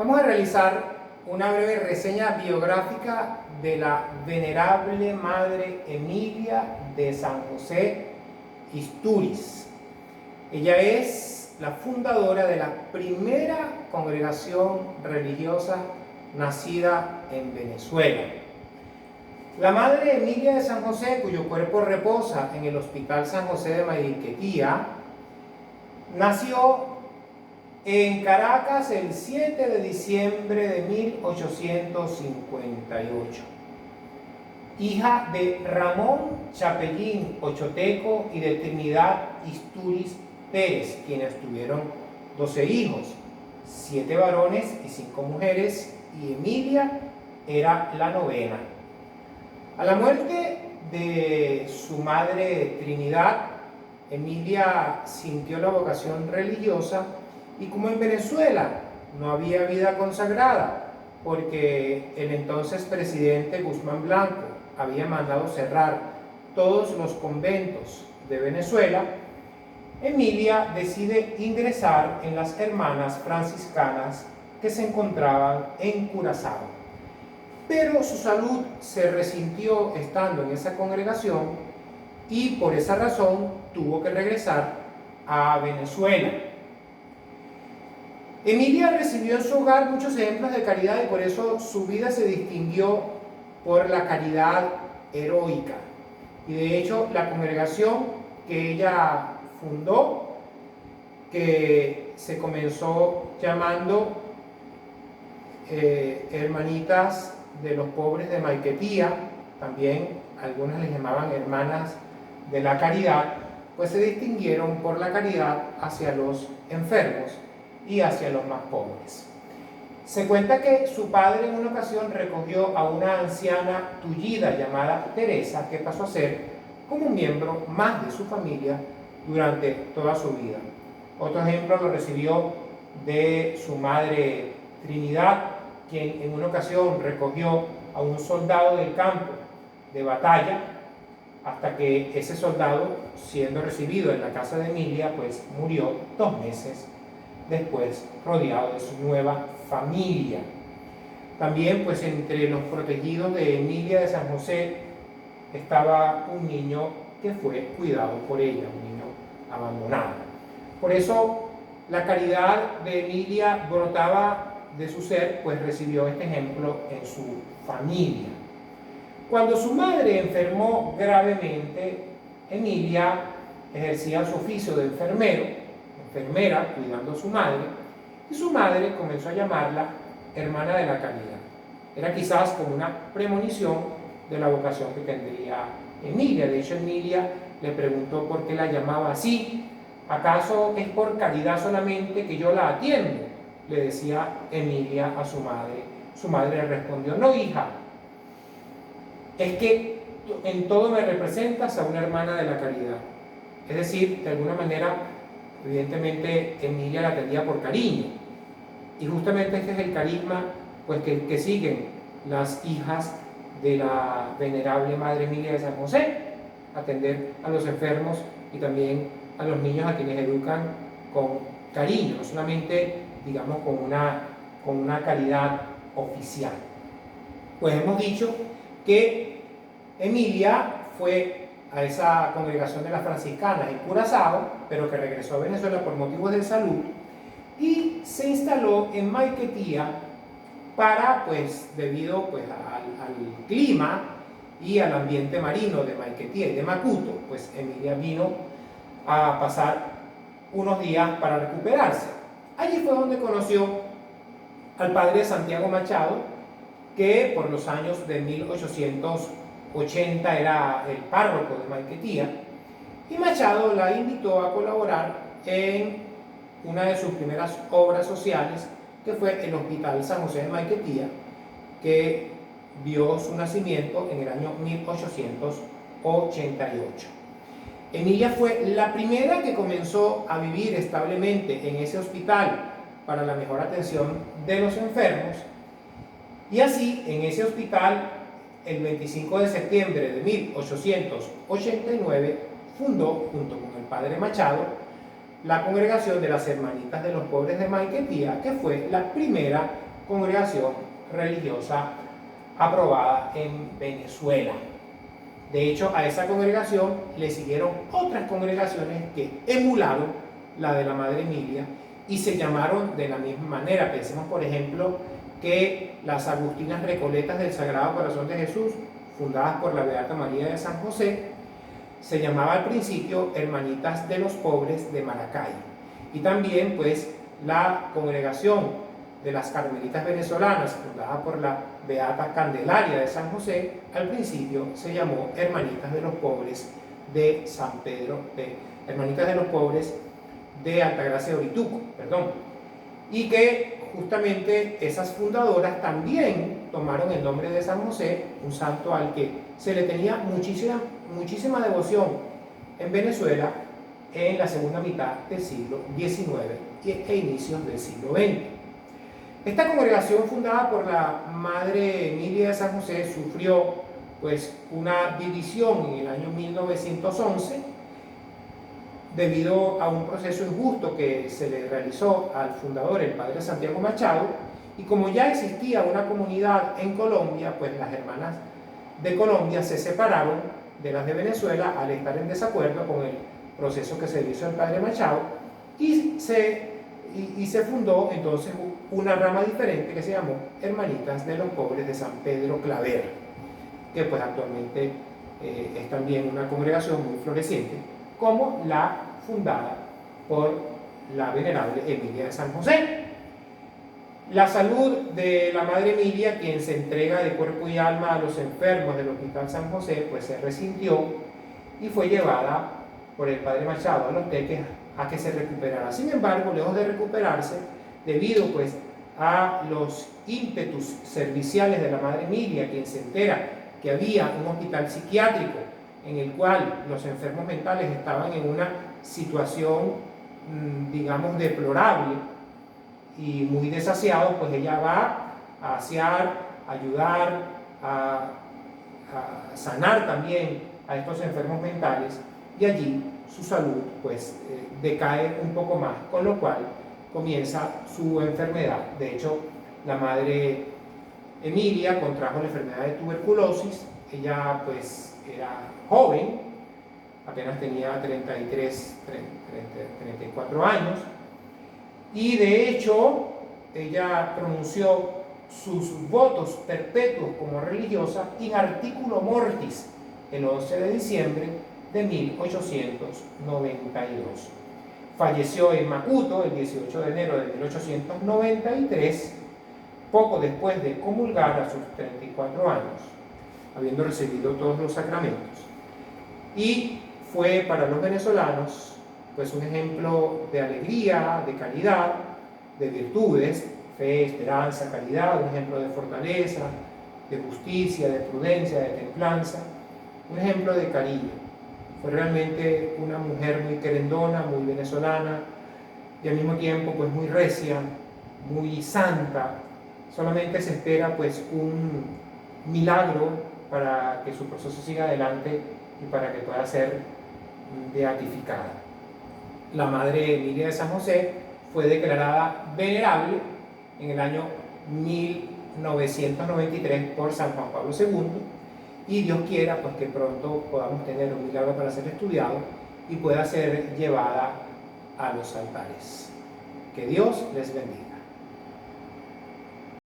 Vamos a realizar una breve reseña biográfica de la venerable Madre Emilia de San José Istúriz. Ella es la fundadora de la primera congregación religiosa nacida en Venezuela. La Madre Emilia de San José, cuyo cuerpo reposa en el Hospital San José de Maiquetía, nació en Caracas el 7 de diciembre de 1858. Hija de Ramón Chapellín Ochoteco y de Trinidad Istúriz Pérez, quienes tuvieron 12 hijos, 7 varones y 5 mujeres, y Emilia era la novena. A la muerte de su madre Trinidad, Emilia sintió la vocación religiosa, y como en Venezuela no había vida consagrada, porque el entonces presidente Guzmán Blanco había mandado cerrar todos los conventos de Venezuela, Emilia decide ingresar en las Hermanas Franciscanas que se encontraban en Curazao. Pero su salud se resintió estando en esa congregación y por esa razón tuvo que regresar a Venezuela. Emilia recibió en su hogar muchos ejemplos de caridad y por eso su vida se distinguió por la caridad heroica. Y de hecho la congregación que ella fundó, que se comenzó llamando Hermanitas de los Pobres de Maiquetía, también algunas les llamaban Hermanas de la Caridad, pues se distinguieron por la caridad hacia los enfermos y hacia los más pobres. Se cuenta que su padre en una ocasión recogió a una anciana tullida llamada Teresa, que pasó a ser como un miembro más de su familia durante toda su vida. Otro ejemplo lo recibió de su madre Trinidad, quien en una ocasión recogió a un soldado del campo de batalla, hasta que ese soldado, siendo recibido en la casa de Emilia, pues murió 2 meses después, rodeado de su nueva familia. También, pues, entre los protegidos de Emilia de San José estaba un niño que fue cuidado por ella, un niño abandonado. Por eso, la caridad de Emilia brotaba de su ser, pues recibió este ejemplo en su familia. Cuando su madre enfermó gravemente, Emilia ejercía su oficio de enfermera cuidando a su madre, y su madre comenzó a llamarla hermana de la caridad. Era quizás como una premonición de la vocación que tendría Emilia. De hecho, Emilia le preguntó por qué la llamaba así. ¿Acaso es por caridad solamente que yo la atiendo?, le decía Emilia a su madre. Su madre le respondió: no, hija, es que en todo me representas a una hermana de la caridad. Es decir, de alguna manera, evidentemente Emilia la atendía por cariño, y justamente este es el carisma pues que siguen las hijas de la venerable Madre Emilia de San José: atender a los enfermos y también a los niños, a quienes educan con cariño, no solamente, digamos, con una caridad oficial. Pues hemos dicho que Emilia fue a esa congregación de las franciscanas en Curazao, pero que regresó a Venezuela por motivos de salud y se instaló en Maiquetía para, pues, debido pues, al clima y al ambiente marino de Maiquetía y de Macuto, pues Emilia vino a pasar unos días para recuperarse. Allí fue donde conoció al padre Santiago Machado, que por los años de 1880 era el párroco de Maiquetía, y Machado la invitó a colaborar en una de sus primeras obras sociales, que fue el Hospital San José de Maiquetía, que vio su nacimiento en el año 1888. Emilia fue la primera que comenzó a vivir establemente en ese hospital para la mejor atención de los enfermos, y así en ese hospital el 25 de septiembre de 1889 fundó, junto con el padre Machado, la congregación de las Hermanitas de los Pobres de Maiquetía, que fue la primera congregación religiosa aprobada en Venezuela. De hecho, a esa congregación le siguieron otras congregaciones que emularon la de la Madre Emilia y se llamaron de la misma manera. Pensemos, por ejemplo, que las Agustinas Recoletas del Sagrado Corazón de Jesús, fundadas por la Beata María de San José, se llamaba al principio Hermanitas de los Pobres de Maracay. Y también, pues, la congregación de las Carmelitas Venezolanas, fundada por la Beata Candelaria de San José, al principio se llamó Hermanitas de los Pobres de San Pedro, Hermanitas de los Pobres de Altagracia de Orituco, y que justamente esas fundadoras también tomaron el nombre de San José, un santo al que se le tenía muchísima devoción en Venezuela en la segunda mitad del siglo XIX e inicios del siglo XX. Esta congregación fundada por la Madre Emilia de San José sufrió pues una división en el año 1911 debido a un proceso injusto que se le realizó al fundador, el padre Santiago Machado, y como ya existía una comunidad en Colombia, pues las hermanas de Colombia se separaron de las de Venezuela al estar en desacuerdo con el proceso que se hizo al padre Machado, y se fundó entonces una rama diferente que se llamó Hermanitas de los Pobres de San Pedro Claver, que pues actualmente es también una congregación muy floreciente, como la fundada por la venerable Emilia de San José. La salud de la Madre Emilia, quien se entrega de cuerpo y alma a los enfermos del Hospital San José, pues se resintió y fue llevada por el padre Machado a Los Teques a que se recuperara. Sin embargo, lejos de recuperarse, debido pues a los ímpetus serviciales de la Madre Emilia, quien se entera que había un hospital psiquiátrico en el cual los enfermos mentales estaban en una situación, digamos, deplorable y muy desasiados, pues ella va a asear, a ayudar, a sanar también a estos enfermos mentales, y allí su salud pues decae un poco más, con lo cual comienza su enfermedad. De hecho, la Madre Emilia contrajo la enfermedad de tuberculosis. Ella pues era joven, apenas tenía 34 años, y de hecho ella pronunció sus votos perpetuos como religiosa in articulo mortis el 11 de diciembre de 1892. Falleció en Macuto el 18 de enero de 1893, poco después de comulgar a sus 34 años, habiendo recibido todos los sacramentos. Y fue para los venezolanos pues un ejemplo de alegría, de caridad, de virtudes, fe, esperanza, caridad, un ejemplo de fortaleza, de justicia, de prudencia, de templanza, un ejemplo de cariño. Fue realmente una mujer muy querendona, muy venezolana, y al mismo tiempo pues muy recia, muy santa. Solamente se espera pues un milagro para que su proceso siga adelante y para que pueda ser beatificada. La Madre Emilia de San José fue declarada venerable en el año 1993 por San Juan Pablo II, y Dios quiera pues que pronto podamos tener un milagro para ser estudiado y pueda ser llevada a los altares. Que Dios les bendiga.